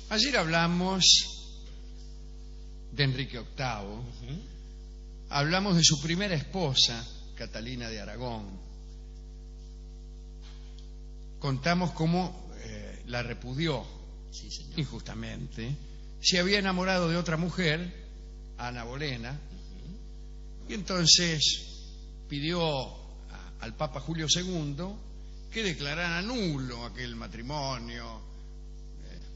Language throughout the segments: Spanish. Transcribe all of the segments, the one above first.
Ayer hablamos de Enrique VIII, hablamos de su primera esposa, Catalina de Aragón. Contamos cómo la repudió injustamente. Se había enamorado de otra mujer, Ana Bolena, y entonces pidió al Papa Julio II que declarara nulo aquel matrimonio,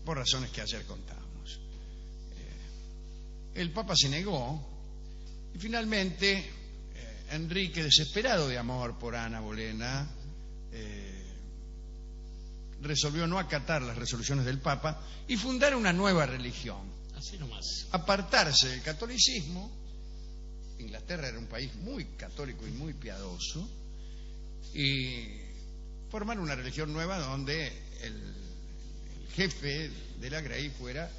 por razones que ayer contamos. El Papa se negó y finalmente Enrique, desesperado de amor por Ana Bolena, resolvió no acatar las resoluciones del Papa y fundar una nueva religión. Así nomás. Apartarse del catolicismo. Inglaterra era un país muy católico y muy piadoso, y formar una religión nueva donde el jefe de la Grey fuera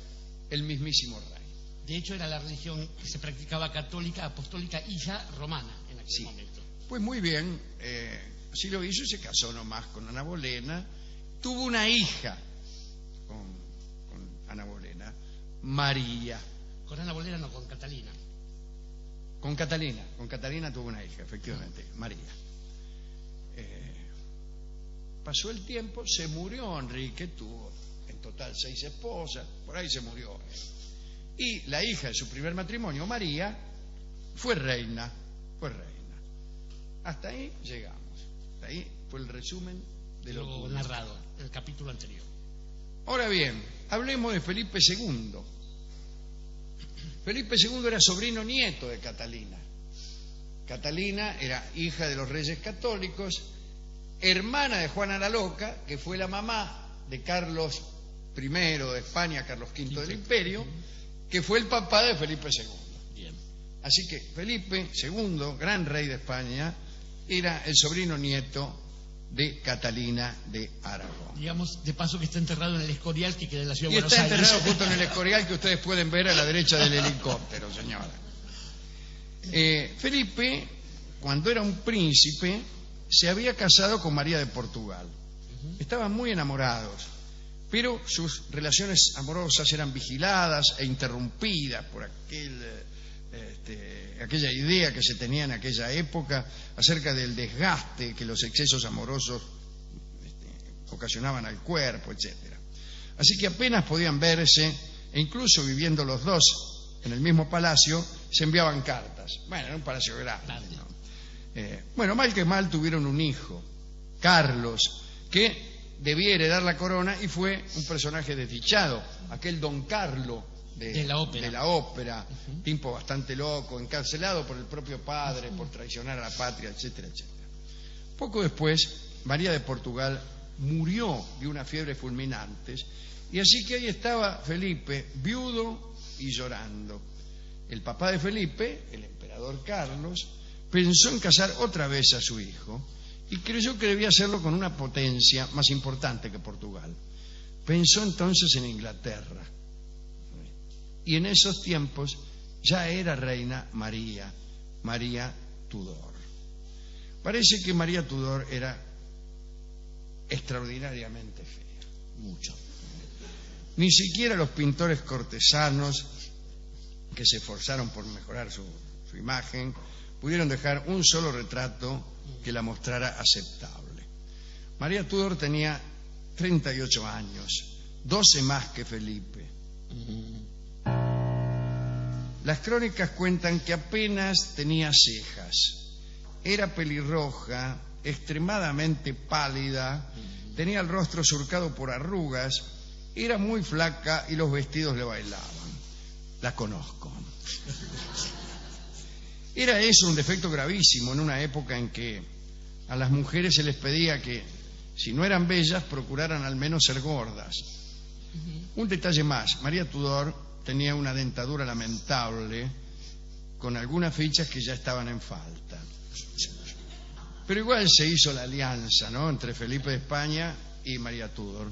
el mismísimo rey. De hecho, era la religión que se practicaba católica, apostólica y ya romana en aquel momento. Pues muy bien, así lo hizo y se casó nomás con Ana Bolena. Tuvo una hija con Ana Bolena, María. Con Ana Bolena no, con Catalina. Con Catalina tuvo una hija, efectivamente, María. Pasó el tiempo, se murió Enrique, tuvo en total 6 esposas, por ahí se murió. Y la hija de su primer matrimonio, María, fue reina. Hasta ahí llegamos. Hasta ahí fue el resumen de lo narrado en el capítulo anterior. Ahora bien, hablemos de Felipe II. Felipe II era sobrino nieto de Catalina. Catalina era hija de los reyes católicos, hermana de Juana la Loca, que fue la mamá de Carlos I de España, Carlos V del Imperio, que fue el papá de Felipe II. Bien. Así que Felipe II, gran rey de España, era el sobrino nieto de Catalina de Aragón. Digamos, de paso, que está enterrado en el Escorial que queda en la ciudad de Buenos Aires. Aires. Y está enterrado justo en el Escorial que ustedes pueden ver a la derecha del helicóptero, señora. Felipe, cuando era un príncipe, se había casado con María de Portugal. Estaban muy enamorados, pero sus relaciones amorosas eran vigiladas e interrumpidas por aquella idea que se tenía en aquella época acerca del desgaste que los excesos amorosos ocasionaban al cuerpo, etcétera. Así que apenas podían verse, e incluso viviendo los dos en el mismo palacio, se enviaban cartas. Bueno, era un palacio grande, ¿no? Bueno, mal que mal tuvieron un hijo, Carlos, que debía heredar la corona y fue un personaje desdichado, aquel Don Carlo de la ópera, tipo bastante loco, encarcelado por el propio padre por traicionar a la patria, etcétera, etcétera. Poco después, María de Portugal murió de una fiebre fulminante, y así que ahí estaba Felipe, viudo y llorando. El papá de Felipe, el emperador Carlos, pensó en casar otra vez a su hijo y creyó que debía hacerlo con una potencia más importante que Portugal. Pensó entonces en Inglaterra. Y en esos tiempos ya era reina María Tudor. Parece que María Tudor era extraordinariamente fea, mucho. Ni siquiera los pintores cortesanos que se esforzaron por mejorar su imagen pudieron dejar un solo retrato que la mostrara aceptable. María Tudor tenía 38 años, 12 más que Felipe. Las crónicas cuentan que apenas tenía cejas, era pelirroja, extremadamente pálida, tenía el rostro surcado por arrugas, era muy flaca y los vestidos le bailaban. La conozco. Era eso un defecto gravísimo en una época en que a las mujeres se les pedía que, si no eran bellas, procuraran al menos ser gordas. Un detalle más, María Tudor tenía una dentadura lamentable, con algunas fichas que ya estaban en falta. Pero igual se hizo la alianza, ¿no?, entre Felipe de España y María Tudor,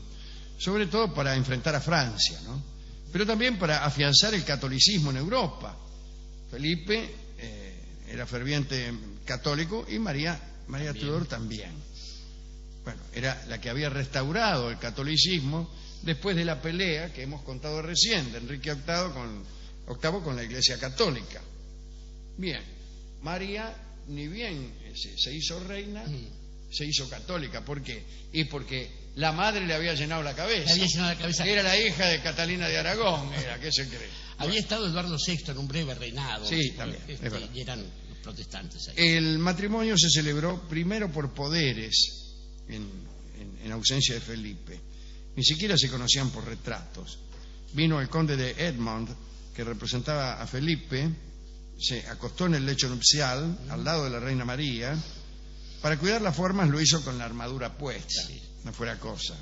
sobre todo para enfrentar a Francia, ¿no?, pero también para afianzar el catolicismo en Europa. Felipe era ferviente católico y María Tudor también. Bueno, era la que había restaurado el catolicismo después de la pelea que hemos contado recién de Enrique VIII con la Iglesia Católica. Bien, María, ni bien se hizo reina, se hizo católica. ¿Por qué? Y porque la madre le había llenado la cabeza. Le había llenado la cabeza. Era la hija de Catalina de Aragón, ¿qué se cree? Había estado Eduardo VI en un breve reinado. Sí, también, es verdad. Y eran los protestantes ahí. El matrimonio se celebró primero por poderes en ausencia de Felipe. Ni siquiera se conocían por retratos. Vino el conde de Edmond, que representaba a Felipe, se acostó en el lecho nupcial al lado de la reina María. Para cuidar las formas lo hizo con la armadura puesta, no fuera cosa.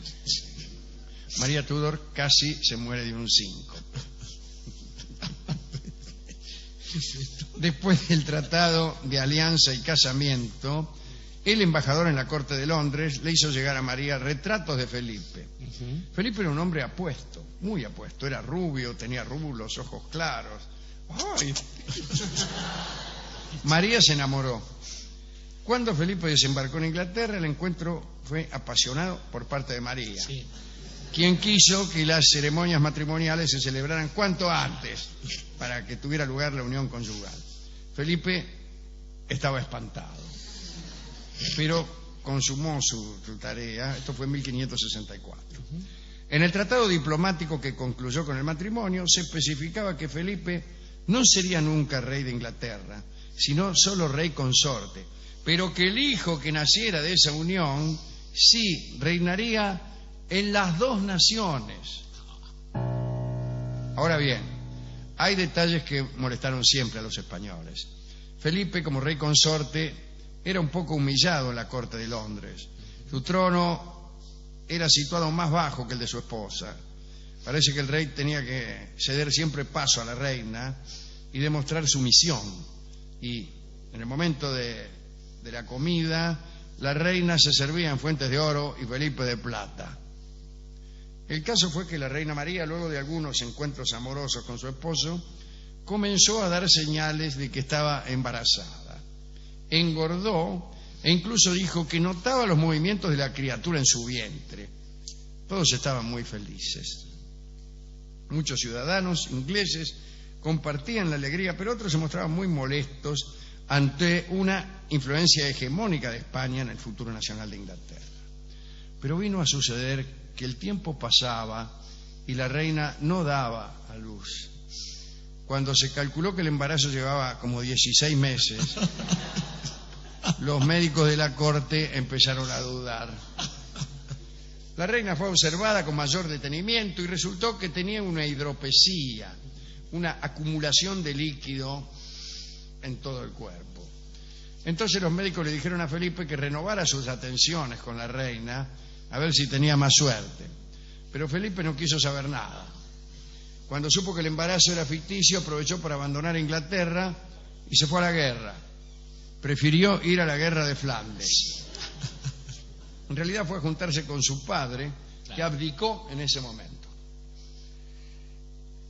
María Tudor casi se muere de un 5. Después del tratado de alianza y casamiento, el embajador en la corte de Londres le hizo llegar a María retratos de Felipe. Felipe era un hombre apuesto, muy apuesto, era rubio, tenía rulos, ojos claros. ¡Ay! María se enamoró. Cuando Felipe desembarcó en Inglaterra, el encuentro fue apasionado por parte de María, quien quiso que las ceremonias matrimoniales se celebraran cuanto antes para que tuviera lugar la unión conyugal. Felipe estaba espantado, pero consumó su tarea. Esto fue en 1564. En el tratado diplomático que concluyó con el matrimonio se especificaba que Felipe no sería nunca rey de Inglaterra, sino solo rey consorte, pero que el hijo que naciera de esa unión sí reinaría en las dos naciones. Ahora bien, hay detalles que molestaron siempre a los españoles. Felipe, como rey consorte, era un poco humillado en la corte de Londres. Su trono era situado más bajo que el de su esposa. Parece que el rey tenía que ceder siempre paso a la reina y demostrar sumisión. Y en el momento de la comida, la reina se servía en fuentes de oro y Felipe de plata. El caso fue que la reina María, luego de algunos encuentros amorosos con su esposo, comenzó a dar señales de que estaba embarazada. Engordó e incluso dijo que notaba los movimientos de la criatura en su vientre. Todos estaban muy felices. Muchos ciudadanos ingleses compartían la alegría, pero otros se mostraban muy molestos ante una influencia hegemónica de España en el futuro nacional de Inglaterra. Pero vino a suceder que el tiempo pasaba y la reina no daba a luz. Cuando se calculó que el embarazo llevaba como 16 meses, los médicos de la corte empezaron a dudar. La reina fue observada con mayor detenimiento y resultó que tenía una hidropesía, una acumulación de líquido en todo el cuerpo. Entonces los médicos le dijeron a Felipe que renovara sus atenciones con la reina a ver si tenía más suerte. Pero Felipe no quiso saber nada. Cuando supo que el embarazo era ficticio, aprovechó para abandonar Inglaterra y se fue a la guerra. Prefirió ir a la guerra de Flandes. En realidad fue a juntarse con su padre, que abdicó en ese momento.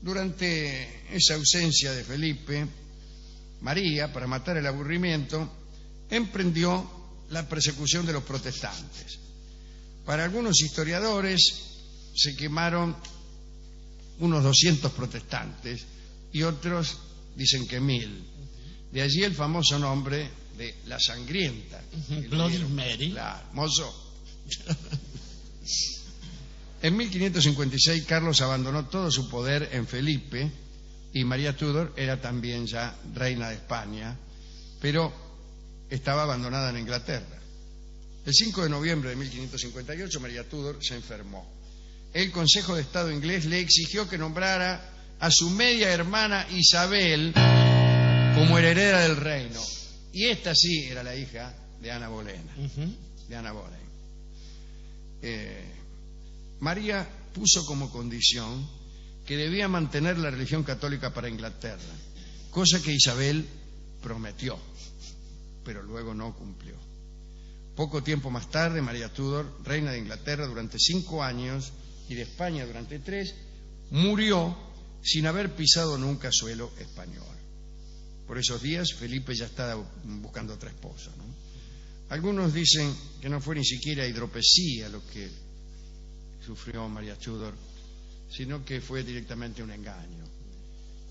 Durante esa ausencia de Felipe, María, para matar el aburrimiento, emprendió la persecución de los protestantes. Para algunos historiadores se quemaron unos 200 protestantes y otros dicen que 1000. De allí el famoso nombre de la sangrienta. Bloody Mary. Claro, mozo. En 1556 Carlos abandonó todo su poder en Felipe y María Tudor era también ya reina de España, pero estaba abandonada en Inglaterra. El 5 de noviembre de 1558 María Tudor se enfermó. El Consejo de Estado inglés le exigió que nombrara a su media hermana Isabel como heredera del reino. Y esta sí era la hija de Ana Bolena, de Ana Boleyn. María puso como condición que debía mantener la religión católica para Inglaterra, cosa que Isabel prometió, pero luego no cumplió. Poco tiempo más tarde, María Tudor, reina de Inglaterra durante 5 años y de España durante 3, murió sin haber pisado nunca suelo español. Por esos días Felipe ya estaba buscando otra esposa, ¿no? Algunos dicen que no fue ni siquiera hidropesía lo que sufrió María Tudor, sino que fue directamente un engaño.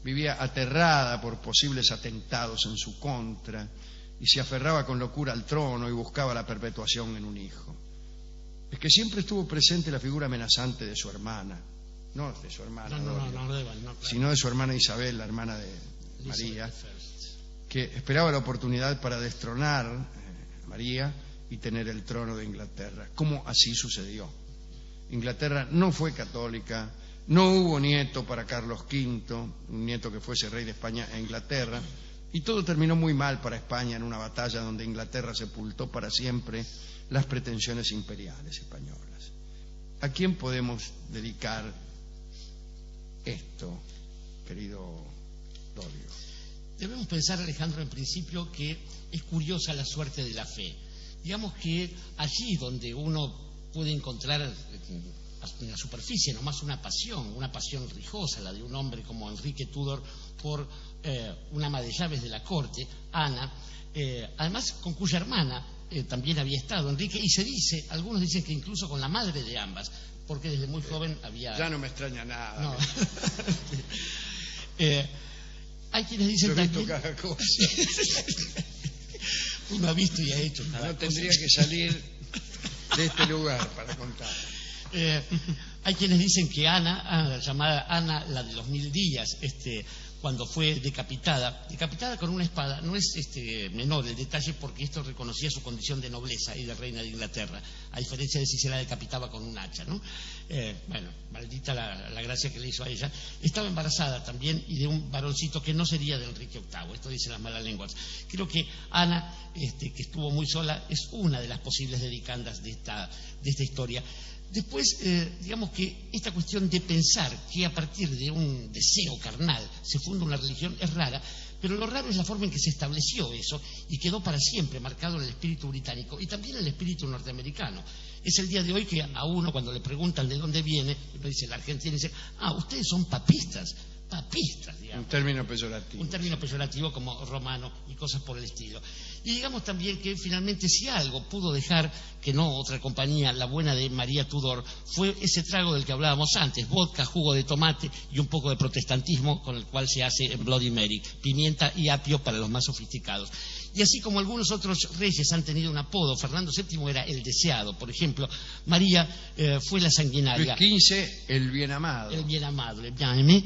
Vivía aterrada por posibles atentados en su contra y se aferraba con locura al trono y buscaba la perpetuación en un hijo. Es que siempre estuvo presente la figura amenazante de su hermana, no de su hermana, sino de su hermana Isabel, la hermana de María, que esperaba la oportunidad para destronar a María y tener el trono de Inglaterra, como así sucedió. Inglaterra no fue católica, no hubo nieto para Carlos V, un nieto que fuese rey de España e Inglaterra, y todo terminó muy mal para España en una batalla donde Inglaterra sepultó para siempre las pretensiones imperiales españolas. ¿A quién podemos dedicar esto, querido Dolio? Debemos pensar, Alejandro, en principio que es curiosa la suerte de la fe. Digamos que allí donde uno puede encontrar en la superficie nomás una pasión rijosa, la de un hombre como Enrique Tudor por una ama de llaves de la corte, Ana, además con cuya hermana también había estado Enrique, y se dice, algunos dicen que incluso con la madre de ambas, porque desde muy joven había... Ya no me extraña nada. No. Hay quienes dicen yo he visto también... cada cosa. Uno ha visto y ha hecho cada cosa. No tendría que salir de este lugar para contar. Hay quienes dicen que Ana, llamada Ana, la de los 1000 días, cuando fue decapitada con una espada, no es menor el detalle, porque esto reconocía su condición de nobleza y de reina de Inglaterra, a diferencia de si se la decapitaba con un hacha, ¿no? Bueno, maldita la gracia que le hizo a ella. Estaba embarazada también, y de un varoncito que no sería de Enrique VIII, esto dicen las malas lenguas. Creo que Ana, que estuvo muy sola, es una de las posibles dedicandas de esta historia. Después, digamos que esta cuestión de pensar que a partir de un deseo carnal se funda una religión es rara, pero lo raro es la forma en que se estableció eso y quedó para siempre marcado en el espíritu británico y también en el espíritu norteamericano. Es el día de hoy que a uno, cuando le preguntan de dónde viene, uno dice la Argentina, y dice, ustedes son papistas, digamos. Un término peyorativo. Un término peyorativo como romano y cosas por el estilo. Y digamos también que finalmente si algo pudo dejar, que no otra compañía, la buena de María Tudor, fue ese trago del que hablábamos antes, vodka, jugo de tomate y un poco de protestantismo con el cual se hace en Bloody Mary, pimienta y apio para los más sofisticados. Y así como algunos otros reyes han tenido un apodo, Fernando VII era el deseado, por ejemplo, María fue la sanguinaria. Luis XV, el bien amado. El bien amado, el bien aimé.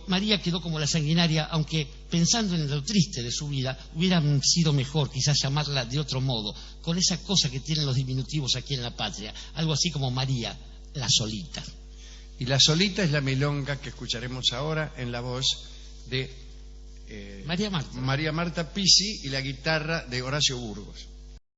María quedó como la sanguinaria, aunque pensando en lo triste de su vida, hubiera sido mejor quizás llamarla de otro modo, con esa cosa que tienen los diminutivos aquí en la patria, algo así como María, la solita. Y la solita es la milonga que escucharemos ahora en la voz de María Marta Pisi y la guitarra de Horacio Burgos.